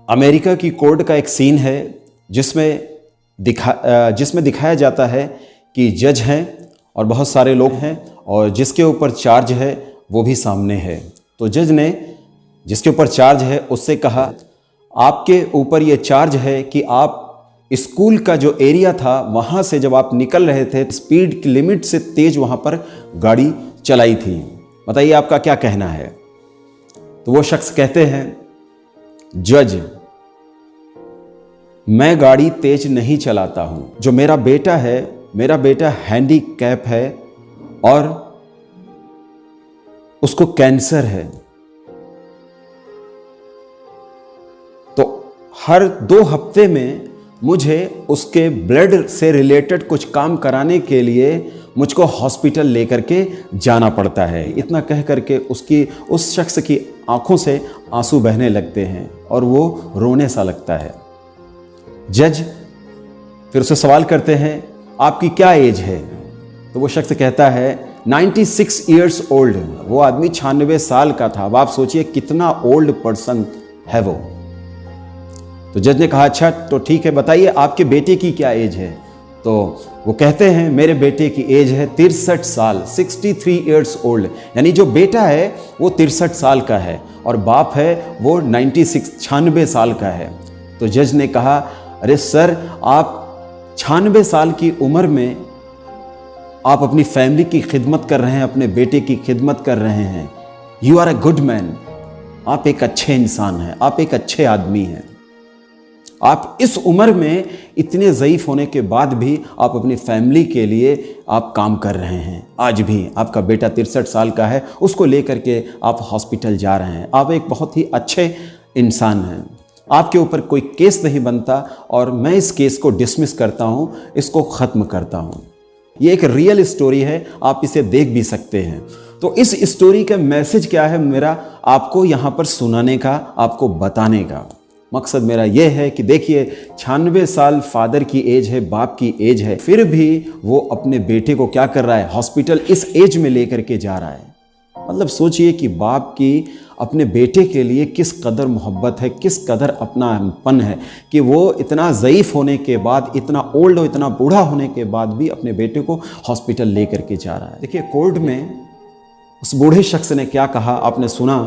America की court का एक सीन है जिसमें दिखाया जाता है कि जज हैं और बहुत सारे लोग हैं और जिसके ऊपर चार्ज है वो भी सामने है। तो जज ने जिसके ऊपर चार्ज है उससे कहा, आपके ऊपर ये चार्ज है कि आप स्कूल का जो एरिया था वहाँ से जब आप निकल रहे थे स्पीड की लिमिट से तेज वहाँ पर गाड़ी चलाई थी। बताइए आपका क्या कहना है। तो वो शख्स कहते हैं, जज मैं गाड़ी तेज नहीं चलाता हूं, जो मेरा बेटा हैंडीकैप है और उसको कैंसर है। तो हर 2 हफ्ते में मुझे उसके ब्लड से रिलेटेड कुछ काम कराने के लिए मुझको हॉस्पिटल लेकर के जाना पड़ता है। इतना कह करके उस शख्स की आंखों से आंसू बहने लगते हैं और वो रोने सा लगता है। जज फिर उससे सवाल करते हैं, आपकी क्या एज है। तो वो शख्स कहता है 96 ईयर्स ओल्ड। वो आदमी 96 साल का था। अब आप सोचिए कितना ओल्ड पर्सन है वो। तो जज ने कहा, अच्छा तो ठीक है, बताइए आपके बेटे की क्या एज है। तो वो कहते हैं, मेरे बेटे की एज है 63 साल, 63 ईयर्स ओल्ड। यानी जो बेटा है वो 63 साल का है और बाप है वो 96 साल का है। तो जज ने कहा, अरे सर, आप 96 साल की उम्र में आप अपनी फैमिली की खिदमत कर रहे हैं, अपने बेटे की खिदमत कर रहे हैं। You are a good man. आप एक अच्छे इंसान हैं, आप एक अच्छे आदमी हैं। आप इस उम्र में इतने ज़ईफ़ होने के बाद भी आप अपनी फैमिली के लिए आप काम कर रहे हैं। आज भी आपका बेटा 63 साल का है, उसको लेकर के आप हॉस्पिटल जा रहे हैं। आप एक बहुत ही अच्छे इंसान हैं। आपके ऊपर कोई केस नहीं बनता और मैं इस केस को डिसमिस करता हूँ, इसको ख़त्म करता हूँ। ये एक रियल स्टोरी है, आप इसे देख भी सकते हैं। तो इस स्टोरी का मैसेज क्या है मेरा आपको यहाँ पर सुनाने का, आपको बताने का मकसद मेरा यह है कि देखिए 96 साल फादर की एज है, बाप की एज है, फिर भी वो अपने बेटे को क्या कर रहा है, हॉस्पिटल इस एज में लेकर के जा रहा है। मतलब सोचिए कि बाप की अपने बेटे के लिए किस कदर मोहब्बत है, किस कदर अपनापन है कि वो इतना ज़ईफ़ होने के बाद, इतना ओल्ड और इतना बूढ़ा होने के बाद भी अपने बेटे को हॉस्पिटल लेकर के जा रहा है। देखिए कोर्ट में उस बूढ़े शख्स ने क्या कहा, आपने सुना,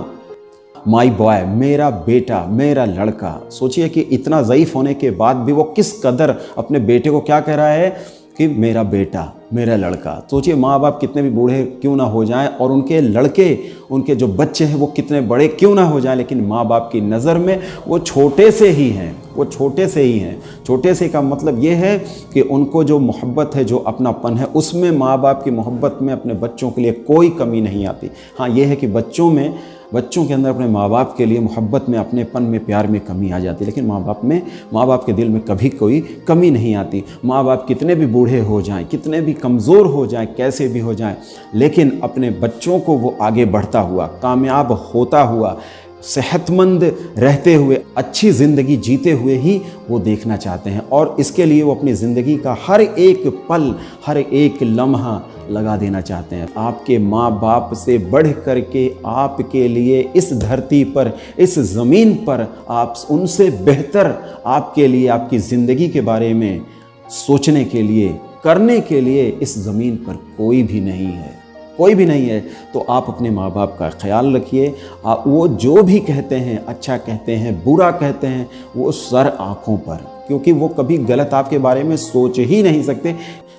माई बॉय, मेरा बेटा, मेरा लड़का। सोचिए कि इतना ज़ईफ़ होने के बाद भी वो किस कदर अपने बेटे को क्या कह रहा है कि मेरा बेटा, मेरा लड़का। सोचिए माँ बाप कितने भी बूढ़े क्यों ना हो जाएं और उनके लड़के, उनके जो बच्चे हैं वो कितने बड़े क्यों ना हो जाएं, लेकिन माँ बाप की नज़र में वो छोटे से ही हैं, वो छोटे से ही हैं। छोटे से का मतलब ये है कि उनको जो मोहब्बत है, जो अपनापन है, उसमें माँ बाप की मोहब्बत में अपने बच्चों के लिए कोई कमी नहीं आती। हाँ, ये है कि बच्चों के अंदर अपने माँ बाप के लिए मोहब्बत में, अपनेपन में, प्यार में कमी आ जाती है, लेकिन माँ बाप के दिल में कभी कोई कमी नहीं आती। माँ बाप कितने भी बूढ़े हो जाएं, कितने भी कमज़ोर हो जाएं, कैसे भी हो जाएं, लेकिन अपने बच्चों को वो आगे बढ़ता हुआ, कामयाब होता हुआ, सेहतमंद रहते हुए, अच्छी ज़िंदगी जीते हुए ही वो देखना चाहते हैं। और इसके लिए वो अपनी ज़िंदगी का हर एक पल, हर एक लम्हा लगा देना चाहते हैं। आपके माँ बाप से बढ़ कर के आपके लिए इस धरती पर, इस ज़मीन पर, आप उनसे बेहतर आपके लिए, आपकी ज़िंदगी के बारे में सोचने के लिए, करने के लिए इस ज़मीन पर कोई भी नहीं है, कोई भी नहीं है। तो आप अपने माँ बाप का ख्याल रखिए। वो जो भी कहते हैं, अच्छा कहते हैं, बुरा कहते हैं, वो सर आँखों पर, क्योंकि वो कभी गलत आपके बारे में सोच ही नहीं सकते।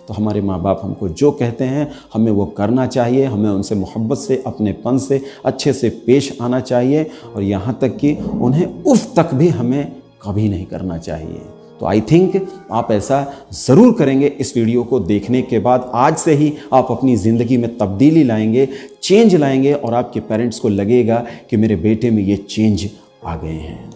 तो हमारे माँ बाप हमको जो कहते हैं हमें वो करना चाहिए, हमें उनसे मोहब्बत से, अपनेपन से, अच्छे से पेश आना चाहिए और यहाँ तक कि उन्हें उफ़ तक भी हमें कभी नहीं करना चाहिए। तो आई थिंक आप ऐसा ज़रूर करेंगे। इस वीडियो को देखने के बाद आज से ही आप अपनी ज़िंदगी में तब्दीली लाएंगे, चेंज लाएंगे और आपके पेरेंट्स को लगेगा कि मेरे बेटे में ये चेंज आ गए हैं।